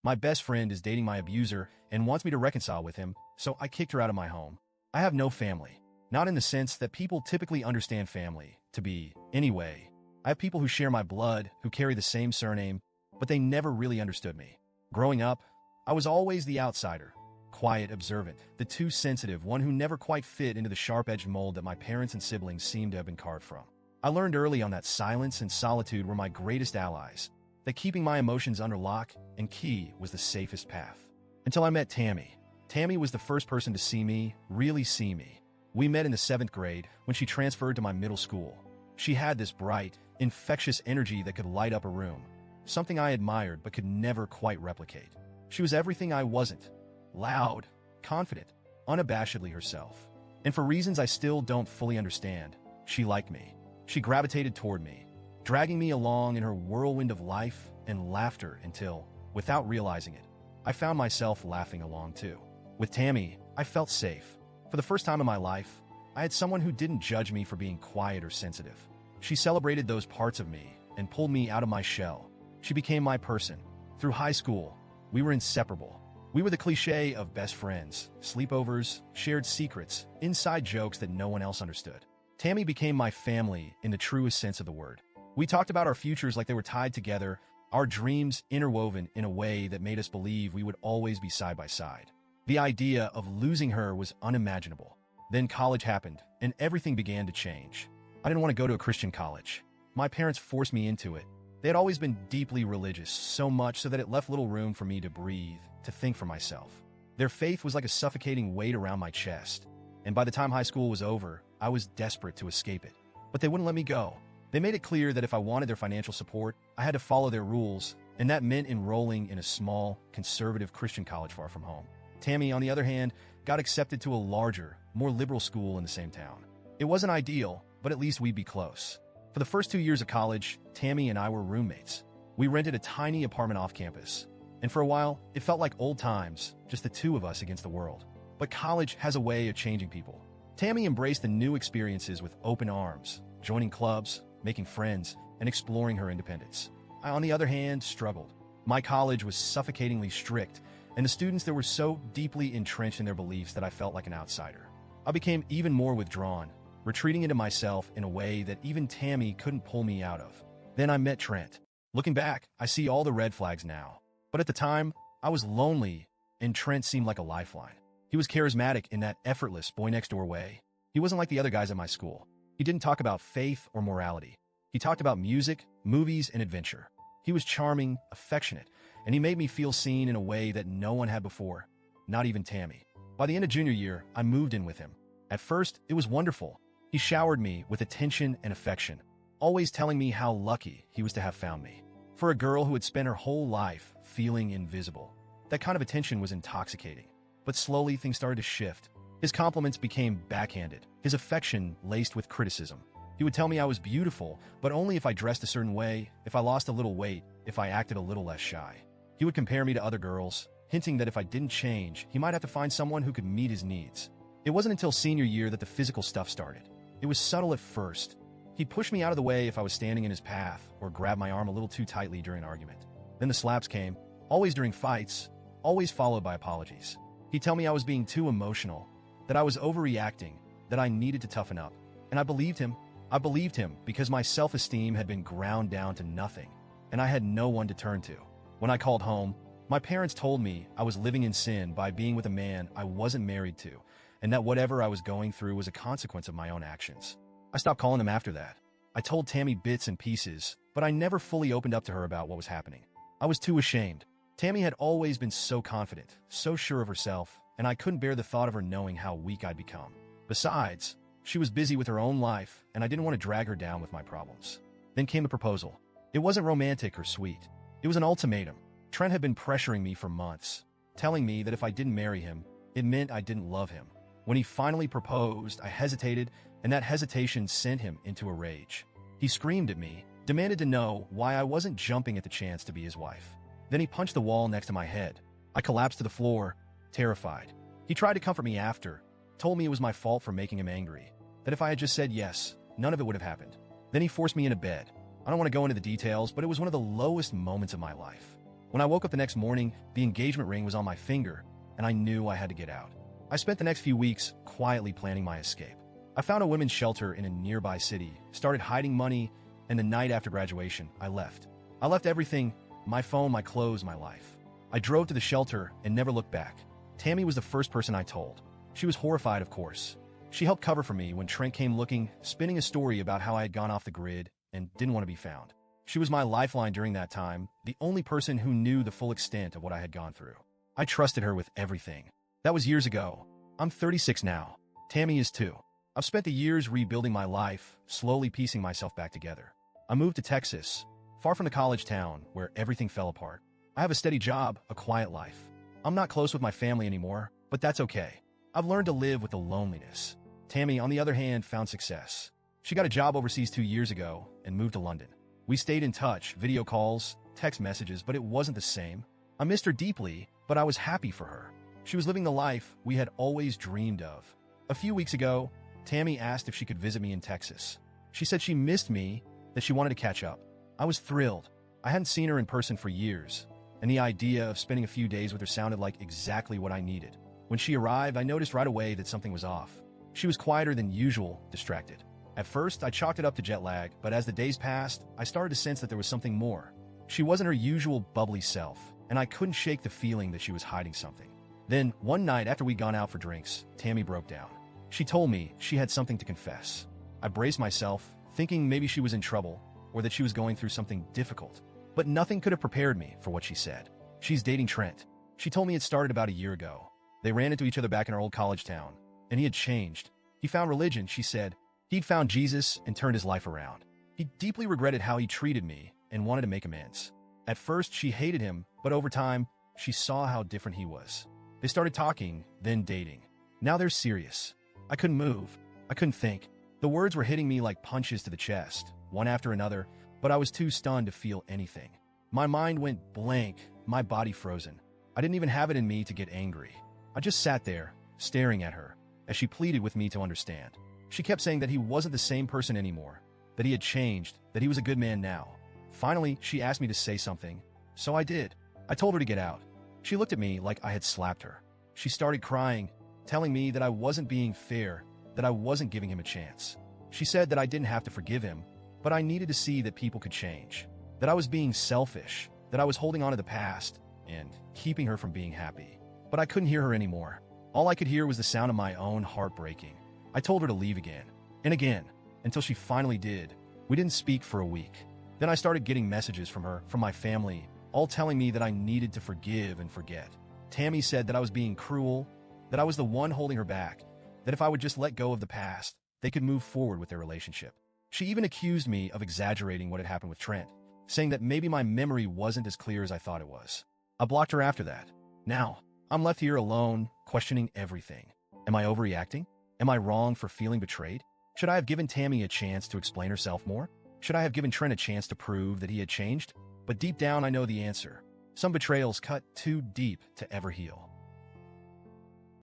My best friend is dating my abuser and wants me to reconcile with him, so I kicked her out of my home. I have no family. Not in the sense that people typically understand family to be, anyway. I have people who share my blood, who carry the same surname, but they never really understood me. Growing up, I was always the outsider. Quiet, observant, the too sensitive, one who never quite fit into the sharp-edged mold that my parents and siblings seemed to have been carved from. I learned early on that silence and solitude were my greatest allies, that keeping my emotions under lock and key was the safest path. Until I met Tammy. Tammy was the first person to see me, really see me. We met in the 7th grade when she transferred to my middle school. She had this bright, infectious energy that could light up a room, something I admired but could never quite replicate. She was everything I wasn't. Loud, confident, unabashedly herself. And for reasons I still don't fully understand, she liked me. She gravitated toward me, dragging me along in her whirlwind of life and laughter until, without realizing it, I found myself laughing along too. With Tammy, I felt safe. For the first time in my life, I had someone who didn't judge me for being quiet or sensitive. She celebrated those parts of me and pulled me out of my shell. She became my person. Through high school, we were inseparable. We were the cliché of best friends, sleepovers, shared secrets, inside jokes that no one else understood. Tammy became my family in the truest sense of the word. We talked about our futures like they were tied together, our dreams interwoven in a way that made us believe we would always be side by side. The idea of losing her was unimaginable. Then college happened, and everything began to change. I didn't want to go to a Christian college. My parents forced me into it. They had always been deeply religious, so much so that it left little room for me to breathe, to think for myself. Their faith was like a suffocating weight around my chest, and by the time high school was over, I was desperate to escape it. But they wouldn't let me go. They made it clear that if I wanted their financial support, I had to follow their rules, and that meant enrolling in a small, conservative Christian college far from home. Tammy, on the other hand, got accepted to a larger, more liberal school in the same town. It wasn't ideal, but at least we'd be close. For the first 2 years of college, Tammy and I were roommates. We rented a tiny apartment off campus, and for a while, it felt like old times, just the two of us against the world. But college has a way of changing people. Tammy embraced the new experiences with open arms, joining clubs, making friends, and exploring her independence. I, on the other hand, struggled. My college was suffocatingly strict, and the students there were so deeply entrenched in their beliefs that I felt like an outsider. I became even more withdrawn, retreating into myself in a way that even Tammy couldn't pull me out of. Then I met Trent. Looking back, I see all the red flags now. But at the time, I was lonely, and Trent seemed like a lifeline. He was charismatic in that effortless boy-next-door way. He wasn't like the other guys at my school. He didn't talk about faith or morality. He talked about music, movies, and adventure. He was charming, affectionate, and he made me feel seen in a way that no one had before, not even Tammy. By the end of junior year, I moved in with him. At first, it was wonderful. He showered me with attention and affection, always telling me how lucky he was to have found me. For a girl who had spent her whole life feeling invisible, that kind of attention was intoxicating. But slowly, things started to shift. His compliments became backhanded, his affection laced with criticism. He would tell me I was beautiful, but only if I dressed a certain way, if I lost a little weight, if I acted a little less shy. He would compare me to other girls, hinting that if I didn't change, he might have to find someone who could meet his needs. It wasn't until senior year that the physical stuff started. It was subtle at first. He'd push me out of the way if I was standing in his path, or grab my arm a little too tightly during an argument. Then the slaps came, always during fights, always followed by apologies. He'd tell me I was being too emotional, that I was overreacting, that I needed to toughen up. And I believed him. I believed him because my self-esteem had been ground down to nothing, and I had no one to turn to. When I called home, my parents told me I was living in sin by being with a man I wasn't married to, and that whatever I was going through was a consequence of my own actions. I stopped calling them after that. I told Tammy bits and pieces, but I never fully opened up to her about what was happening. I was too ashamed. Tammy had always been so confident, so sure of herself, and I couldn't bear the thought of her knowing how weak I'd become. Besides, she was busy with her own life, and I didn't want to drag her down with my problems. Then came the proposal. It wasn't romantic or sweet. It was an ultimatum. Trent had been pressuring me for months, telling me that if I didn't marry him, it meant I didn't love him. When he finally proposed, I hesitated, and that hesitation sent him into a rage. He screamed at me, demanded to know why I wasn't jumping at the chance to be his wife. Then he punched the wall next to my head. I collapsed to the floor, terrified. He tried to comfort me after, told me it was my fault for making him angry, that if I had just said yes, none of it would have happened. Then he forced me into bed. I don't want to go into the details, but it was one of the lowest moments of my life. When I woke up the next morning, the engagement ring was on my finger, and I knew I had to get out. I spent the next few weeks quietly planning my escape. I found a women's shelter in a nearby city, started hiding money, and the night after graduation, I left. I left everything: my phone, my clothes, my life. I drove to the shelter and never looked back. Tammy was the first person I told. She was horrified, of course. She helped cover for me when Trent came looking, spinning a story about how I had gone off the grid and didn't want to be found. She was my lifeline during that time, the only person who knew the full extent of what I had gone through. I trusted her with everything. That was years ago. I'm 36 now. Tammy is too. I've spent the years rebuilding my life, slowly piecing myself back together. I moved to Texas, far from the college town where everything fell apart. I have a steady job, a quiet life. I'm not close with my family anymore, but that's okay. I've learned to live with the loneliness. Tammy, on the other hand, found success. She got a job overseas 2 years ago and moved to London. We stayed in touch, video calls, text messages, but it wasn't the same. I missed her deeply, but I was happy for her. She was living the life we had always dreamed of. A few weeks ago, Tammy asked if she could visit me in Texas. She said she missed me, that she wanted to catch up. I was thrilled. I hadn't seen her in person for years, and the idea of spending a few days with her sounded like exactly what I needed. When she arrived, I noticed right away that something was off. She was quieter than usual, distracted. At first, I chalked it up to jet lag, but as the days passed, I started to sense that there was something more. She wasn't her usual bubbly self, and I couldn't shake the feeling that she was hiding something. Then, one night after we'd gone out for drinks, Tammy broke down. She told me she had something to confess. I braced myself, thinking maybe she was in trouble, or that she was going through something difficult. But nothing could have prepared me for what she said. She's dating Trent. She told me it started about a year ago. They ran into each other back in our old college town, and he had changed. He found religion, she said. He'd found Jesus and turned his life around. He deeply regretted how he treated me and wanted to make amends. At first, she hated him, but over time, she saw how different he was. They started talking, then dating. Now they're serious. I couldn't move. I couldn't think. The words were hitting me like punches to the chest, one after another, but I was too stunned to feel anything. My mind went blank, my body frozen. I didn't even have it in me to get angry. I just sat there, staring at her, as she pleaded with me to understand. She kept saying that he wasn't the same person anymore, that he had changed, that he was a good man now. Finally, she asked me to say something, so I did. I told her to get out. She looked at me like I had slapped her. She started crying, telling me that I wasn't being fair, that I wasn't giving him a chance. She said that I didn't have to forgive him, but I needed to see that people could change, that I was being selfish, that I was holding on to the past and keeping her from being happy. But I couldn't hear her anymore. All I could hear was the sound of my own heart breaking. I told her to leave again, and again, until she finally did. We didn't speak for a week. Then I started getting messages from her, from my family, all telling me that I needed to forgive and forget. Tammy said that I was being cruel, that I was the one holding her back, that if I would just let go of the past, they could move forward with their relationship. She even accused me of exaggerating what had happened with Trent, saying that maybe my memory wasn't as clear as I thought it was. I blocked her after that. Now, I'm left here alone, questioning everything. Am I overreacting? Am I wrong for feeling betrayed? Should I have given Tammy a chance to explain herself more? Should I have given Trent a chance to prove that he had changed? But deep down, I know the answer. Some betrayals cut too deep to ever heal.